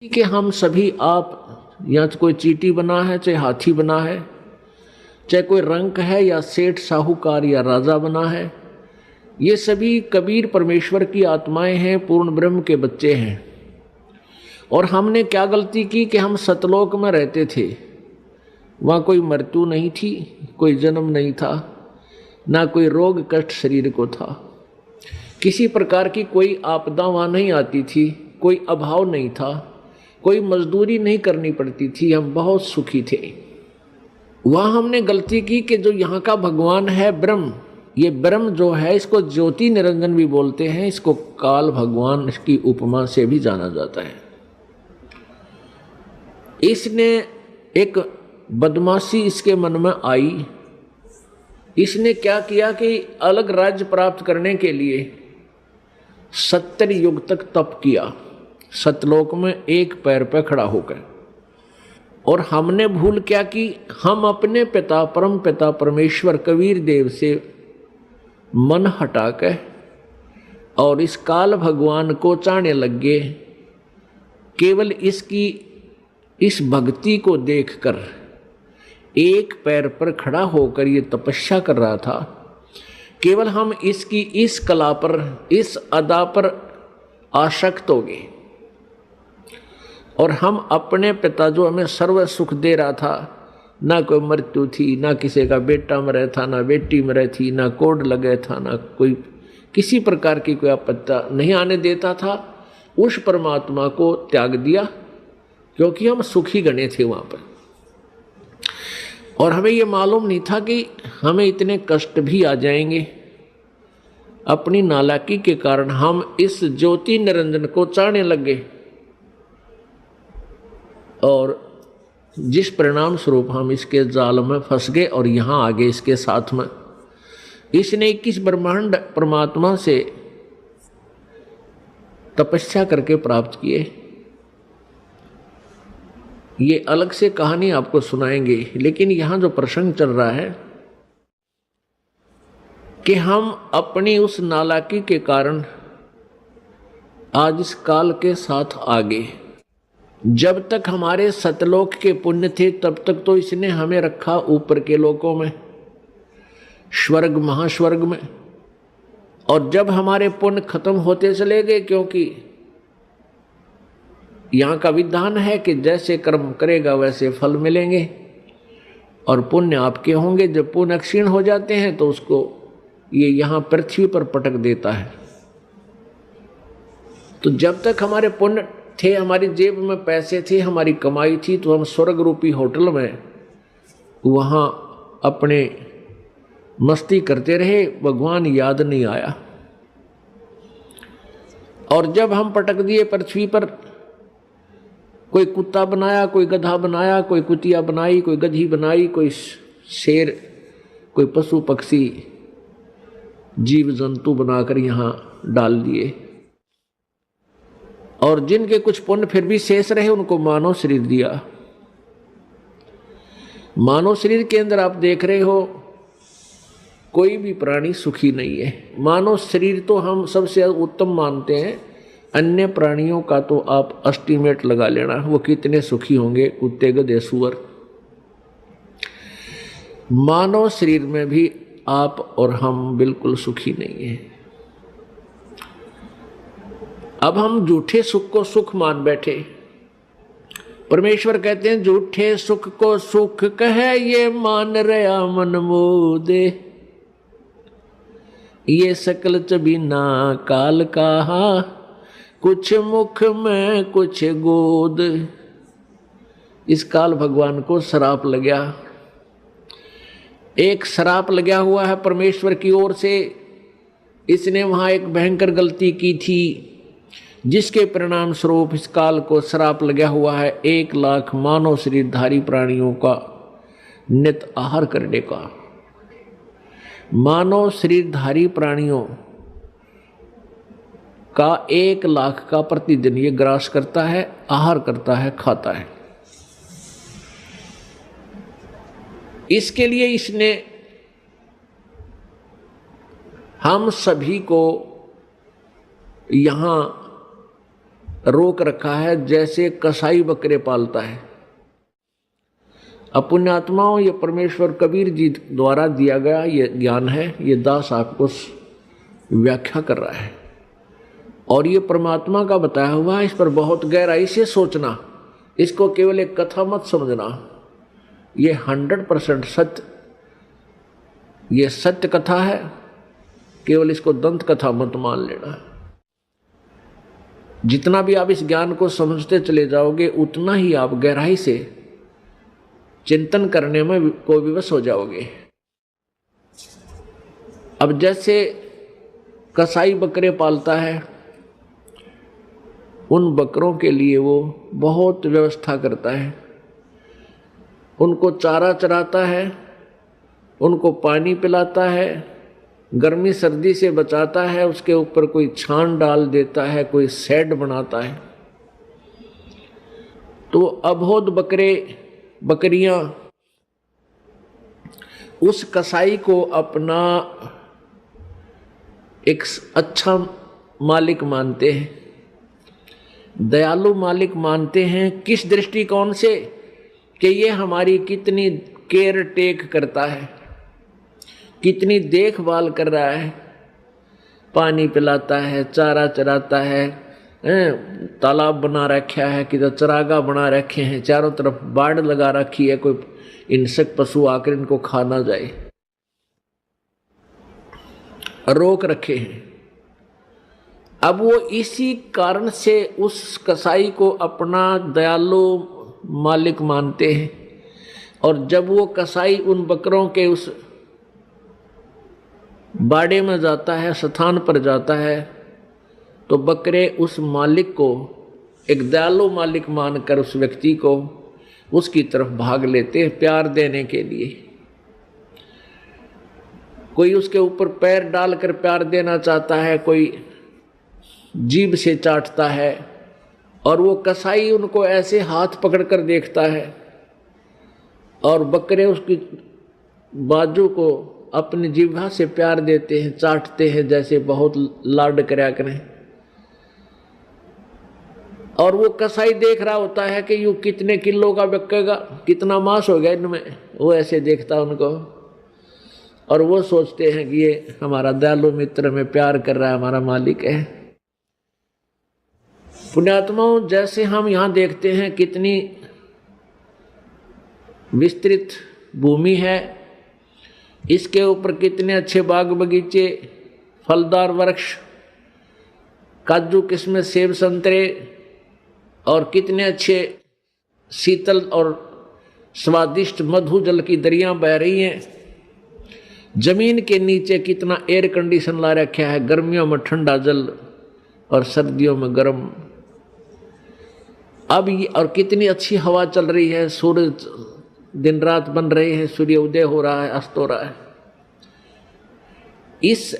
कि हम सभी आप या तो कोई चींटी बना है, चाहे हाथी बना है, चाहे कोई रंक है या सेठ साहूकार या राजा बना है, ये सभी कबीर परमेश्वर की आत्माएं हैं, पूर्ण ब्रह्म के बच्चे हैं। और हमने क्या गलती की कि हम सतलोक में रहते थे, वहाँ कोई मृत्यु नहीं थी, कोई जन्म नहीं था, ना कोई रोग कष्ट शरीर को था, किसी प्रकार की कोई आपदा वहाँ नहीं आती थी, कोई अभाव नहीं था, कोई मजदूरी नहीं करनी पड़ती थी, हम बहुत सुखी थे। वहाँ हमने गलती की कि जो यहाँ का भगवान है ब्रह्म, ये ब्रह्म जो है इसको ज्योति निरंजन भी बोलते हैं, इसको काल भगवान इसकी उपमा से भी जाना जाता है। इसने एक बदमाशी इसके मन में आई, इसने क्या किया कि अलग राज्य प्राप्त करने के लिए 70 युग तक तप किया, सतलोक में एक पैर पर खड़ा होकर। और हमने भूल क्या की, हम अपने पिता परम पिता परमेश्वर कबीर देव से मन हटाकर और इस काल भगवान को चाहने लग गए। केवल इसकी इस भक्ति को देखकर, एक पैर पर खड़ा होकर ये तपस्या कर रहा था, केवल हम इसकी इस कला पर, इस अदा पर आसक्त हो गए। और हम अपने पिता जो हमें सर्व सुख दे रहा था, ना कोई मृत्यु थी, ना किसी का बेटा मरे था, ना बेटी मरे थी, ना कोड लगे था, ना कोई किसी प्रकार की कोई आपत्ति नहीं आने देता था, उस परमात्मा को त्याग दिया क्योंकि हम सुखी गणे थे वहाँ पर। और हमें ये मालूम नहीं था कि हमें इतने कष्ट भी आ जाएंगे। अपनी नालायकी के कारण हम इस ज्योति निरंजन को चाहने लग गए और जिस परिणाम स्वरूप हम इसके जाल में फंस गए और यहाँ आगे इसके साथ में इसने 21 ब्रह्मांड परमात्मा से तपस्या करके प्राप्त किए। ये अलग से कहानी आपको सुनाएंगे, लेकिन यहाँ जो प्रसंग चल रहा है कि हम अपनी उस नालायकी के कारण आज इस काल के साथ आगे, जब तक हमारे सतलोक के पुण्य थे तब तक तो इसने हमें रखा ऊपर के लोकों में, स्वर्ग महास्वर्ग में। और जब हमारे पुण्य खत्म होते चले गए, क्योंकि यहाँ का विधान है कि जैसे कर्म करेगा वैसे फल मिलेंगे, और पुण्य आपके होंगे। जब पुण्य क्षीण हो जाते हैं तो उसको ये यहाँ पृथ्वी पर पटक देता है। तो जब तक हमारे पुण्य थे, हमारी जेब में पैसे थे, हमारी कमाई थी, तो हम स्वर्ग रूपी होटल में वहाँ अपने मस्ती करते रहे, भगवान याद नहीं आया। और जब हम पटक दिए पृथ्वी पर, कोई कुत्ता बनाया, कोई गधा बनाया, कोई कुतिया बनाई, कोई गधी बनाई, कोई शेर, कोई पशु पक्षी जीव जंतु बनाकर यहाँ डाल दिए। और जिनके कुछ पुण्य फिर भी शेष रहे उनको मानव शरीर दिया। मानव शरीर के अंदर आप देख रहे हो कोई भी प्राणी सुखी नहीं है। मानव शरीर तो हम सबसे उत्तम मानते हैं, अन्य प्राणियों का तो आप एस्टीमेट लगा लेना वो कितने सुखी होंगे, कुत्ते गधे सूअर। मानव शरीर में भी आप और हम बिल्कुल सुखी नहीं है। अब हम झूठे सुख को सुख मान बैठे। परमेश्वर कहते हैं झूठे सुख को सुख कहे ये मान रहा मन मोदे, ये सकल चबीना काल कहा, कुछ मुख में कुछ गोद। इस काल भगवान को श्राप लग गया, एक श्राप लगा हुआ है परमेश्वर की ओर से। इसने वहां एक भयंकर गलती की थी जिसके परिणाम स्वरूप इस काल को श्राप लगा हुआ है 1 लाख मानव शरीरधारी प्राणियों का नित आहार करने का। मानव शरीरधारी प्राणियों का 1 लाख का प्रतिदिन ये ग्रास करता है, आहार करता है, खाता है। इसके लिए इसने हम सभी को यहाँ रोक रखा है जैसे कसाई बकरे पालता है। अब पुण्यात्माओं, ये परमेश्वर कबीर जी द्वारा दिया गया ये ज्ञान है, ये दास आपको व्याख्या कर रहा है और ये परमात्मा का बताया हुआ है। इस पर बहुत गहराई से सोचना, इसको केवल एक कथा मत समझना, ये 100% सत्य, ये सत्य कथा है, केवल इसको दंत कथा मत मान लेना। जितना भी आप इस ज्ञान को समझते चले जाओगे उतना ही आप गहराई से चिंतन करने में को विवश हो जाओगे। अब जैसे कसाई बकरे पालता है, उन बकरों के लिए वो बहुत व्यवस्था करता है, उनको चारा चराता है, उनको पानी पिलाता है, गर्मी सर्दी से बचाता है, उसके ऊपर कोई छान डाल देता है, कोई शेड बनाता है। तो अबोध बकरियां उस कसाई को अपना एक अच्छा मालिक मानते हैं, दयालु मालिक मानते हैं। किस दृष्टिकोण से? कि ये हमारी कितनी केयर टेक करता है, कितनी देखभाल कर रहा है, पानी पिलाता है, चारा चराता है, तालाब बना रखा है, किधर चरागा बना रखे हैं, चारों तरफ बाड़ लगा रखी है, कोई हिंसक पशु आकर इनको खा ना जाए, रोक रखे हैं। अब वो इसी कारण से उस कसाई को अपना दयालु मालिक मानते हैं। और जब वो कसाई उन बकरों के उस बाड़े में जाता है, स्थान पर जाता है, तो बकरे उस मालिक को एक दयालु मालिक मानकर उस व्यक्ति को उसकी तरफ भाग लेते हैं प्यार देने के लिए। कोई उसके ऊपर पैर डालकर प्यार देना चाहता है, कोई जीभ से चाटता है, और वो कसाई उनको ऐसे हाथ पकड़कर देखता है और बकरे उसकी बाजू को अपनी जीभा से प्यार देते हैं, चाटते हैं, जैसे बहुत लाड करया करें। और वो कसाई देख रहा होता है कि यू कितने किलो का बिकेगा, कितना मांस हो गया इनमें, वो ऐसे देखता उनको और वो सोचते हैं कि ये हमारा दयालु मित्र में प्यार कर रहा है, हमारा मालिक है। पुण्यात्माओं, जैसे हम यहाँ देखते हैं कितनी विस्तृत भूमि है, इसके ऊपर कितने अच्छे बाग बगीचे, फलदार वृक्ष, काजू किस्में, सेब संतरे, और कितने अच्छे शीतल और स्वादिष्ट मधु जल की दरियां बह रही हैं। जमीन के नीचे कितना एयर कंडीशन ला रखा है, गर्मियों में ठंडा जल और सर्दियों में गर्म। अब ये और कितनी अच्छी हवा चल रही है, सूरज दिन रात बन रहे हैं, सूर्य उदय हो रहा है, अस्त हो रहा है। इस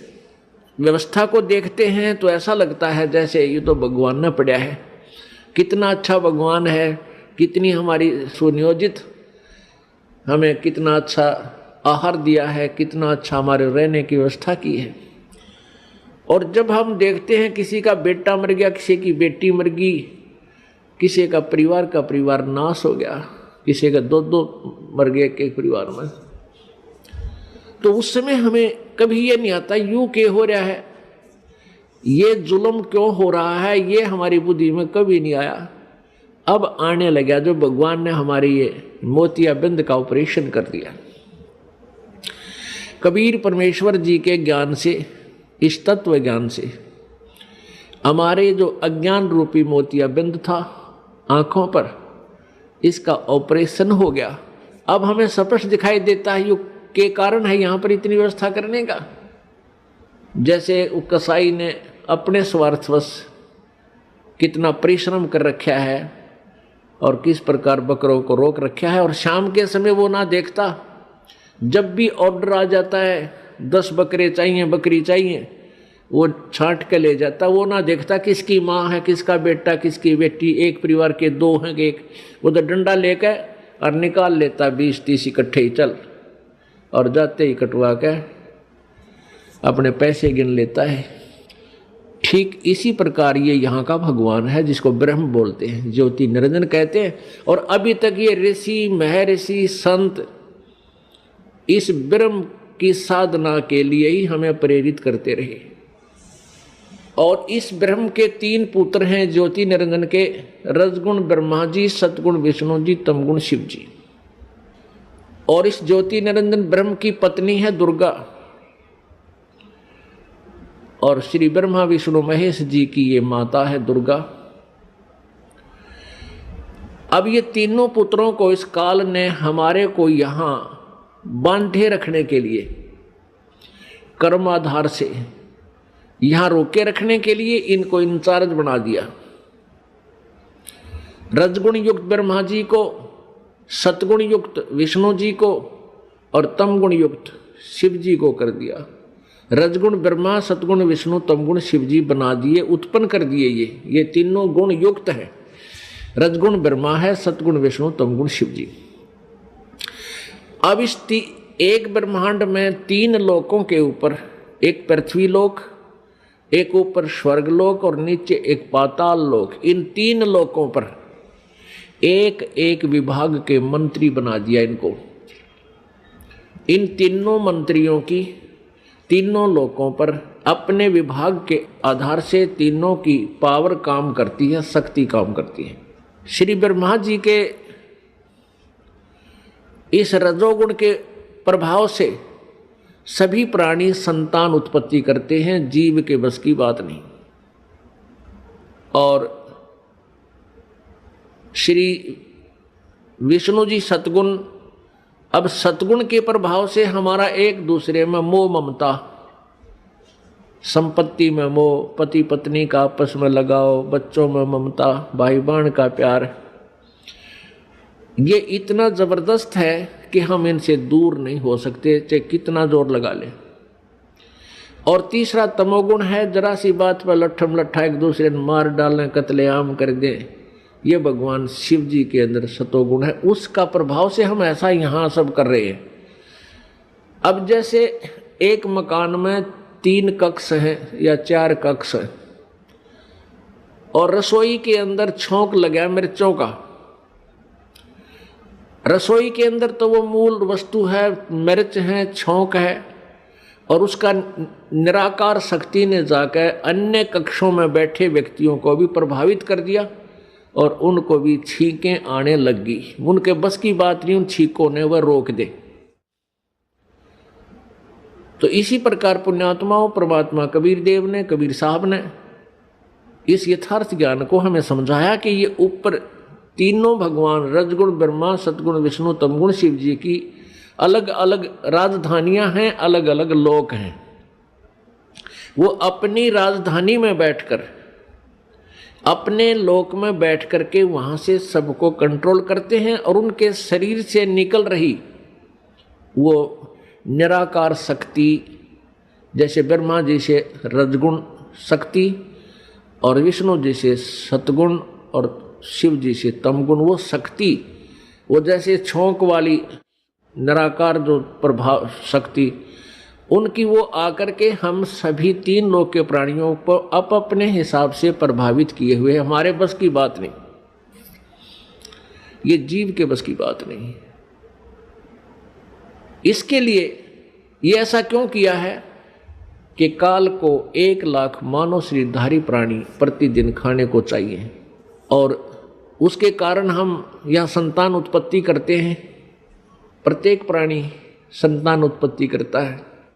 व्यवस्था को देखते हैं तो ऐसा लगता है जैसे ये तो भगवान ने पढ़ा है, कितना अच्छा भगवान है, कितनी हमारी सुनियोजित, हमें कितना अच्छा आहार दिया है, कितना अच्छा हमारे रहने की व्यवस्था की है। और जब हम देखते हैं किसी का बेटा मर गया, किसी की बेटी मर गई, किसी का परिवार नाश हो गया, किसी का दो मर गए एक परिवार में, तो उस समय हमें कभी ये नहीं आता यूं क्यों हो रहा है, ये जुल्म क्यों हो रहा है, ये हमारी बुद्धि में कभी नहीं आया। अब आने लगा जो भगवान ने हमारी ये मोतियाबिंद का ऑपरेशन कर दिया। कबीर परमेश्वर जी के ज्ञान से, इस तत्व ज्ञान से हमारे जो अज्ञान रूपी मोतियाबिंद था आंखों पर, इसका ऑपरेशन हो गया। अब हमें स्पष्ट दिखाई देता है युग के कारण है यहाँ पर इतनी व्यवस्था करने का। जैसे कसाई ने अपने स्वार्थवश कितना परिश्रम कर रखा है और किस प्रकार बकरों को रोक रखा है, और शाम के समय वो ना देखता, जब भी ऑर्डर आ जाता है 10 बकरे चाहिए, बकरी चाहिए, वो छांट के ले जाता, वो ना देखता किसकी माँ है, किसका बेटा, किसकी बेटी, एक परिवार के 2 हैं एक, वो तो डंडा लेकर और निकाल लेता 20-30 इकट्ठे ही चल, और जाते ही कटवा के अपने पैसे गिन लेता है। ठीक इसी प्रकार ये यहाँ का भगवान है जिसको ब्रह्म बोलते हैं, ज्योति निरंजन कहते हैं। और अभी तक ये ऋषि महर्षि संत इस ब्रह्म की साधना के लिए ही हमें प्रेरित करते रहे। और इस ब्रह्म के 3 पुत्र हैं ज्योति निरंजन के, रजगुण ब्रह्मा जी, सतगुण विष्णु जी, तमगुण शिव जी। और इस ज्योति निरंजन ब्रह्म की पत्नी है दुर्गा, और श्री ब्रह्मा विष्णु महेश जी की ये माता है दुर्गा। अब ये तीनों पुत्रों को इस काल ने हमारे को यहां बांधे रखने के लिए, कर्म आधार से यहां रोके रखने के लिए इनको इंचार्ज बना दिया। रजगुण युक्त ब्रह्मा जी को, सतगुण युक्त विष्णु जी को और तमगुण युक्त शिव जी को कर दिया। रजगुण ब्रह्मा, सतगुण विष्णु, तमगुण शिव जी बना दिए, उत्पन्न कर दिए। ये तीनों गुण युक्त है। रजगुण ब्रह्मा है, सतगुण विष्णु, तमगुण शिव जी। अब इस एक ब्रह्मांड में 3 लोकों के ऊपर, एक पृथ्वी लोक, एक ऊपर स्वर्ग लोक और नीचे एक पाताल लोक, इन 3 लोकों पर एक एक विभाग के मंत्री बना दिया इनको। इन तीनों मंत्रियों की तीनों लोकों पर अपने विभाग के आधार से तीनों की पावर काम करती है, शक्ति काम करती है। श्री ब्रह्मा जी के इस रजोगुण के प्रभाव से सभी प्राणी संतान उत्पत्ति करते हैं, जीव के बस की बात नहीं। और श्री विष्णु जी सतगुण, अब सतगुण के प्रभाव से हमारा एक दूसरे में मोह ममता, संपत्ति में मोह, पति पत्नी का आपस में लगाव, बच्चों में ममता, भाई बहन का प्यार, ये इतना जबरदस्त है कि हम इनसे दूर नहीं हो सकते, चाहे कितना जोर लगा ले। और तीसरा तमोगुण है, जरा सी बात पर लट्ठम लट्ठा एक दूसरे ने मार डालें, कत्लेआम कर दें, ये भगवान शिव जी के अंदर सतोगुण है। उसका प्रभाव से हम ऐसा यहाँ सब कर रहे हैं। अब जैसे एक मकान में 3 कक्ष हैं या 4 कक्ष हैं, और रसोई के अंदर छौंक लगा मिर्चों का। रसोई के अंदर तो वो मूल वस्तु है, मिर्च है, छौंक है, और उसका निराकार शक्ति ने जाकर अन्य कक्षों में बैठे व्यक्तियों को भी प्रभावित कर दिया और उनको भी छींकें आने लग गई। उनके बस की बात नहीं उन छींकों ने वह रोक दे। तो इसी प्रकार पुण्यात्माओं, परमात्मा कबीर देव ने, कबीर साहब ने इस यथार्थ ज्ञान को हमें समझाया कि ये ऊपर तीनों भगवान रजगुण ब्रह्मा, सतगुण विष्णु, तमगुण शिव जी की अलग अलग राजधानियां हैं, अलग अलग लोक हैं। वो अपनी राजधानी में बैठकर, अपने लोक में बैठ करके वहां से सबको कंट्रोल करते हैं। और उनके शरीर से निकल रही वो निराकार शक्ति, जैसे ब्रह्मा जी से रजगुण शक्ति और विष्णु जी से सतगुण और शिव जी से तमगुण, वो शक्ति, वो जैसे छौंक वाली निराकार जो प्रभाव शक्ति, उनकी वो आकर के हम सभी 3 लोक के प्राणियों को अपने हिसाब से प्रभावित किए हुए, हमारे बस की बात नहीं, ये जीव के बस की बात नहीं। इसके लिए ये ऐसा क्यों किया है कि काल को 1 लाख मानव शरीरधारी प्राणी प्रतिदिन खाने को चाहिए, और उसके कारण हम यह संतान उत्पत्ति करते हैं। प्रत्येक प्राणी संतान उत्पत्ति करता है।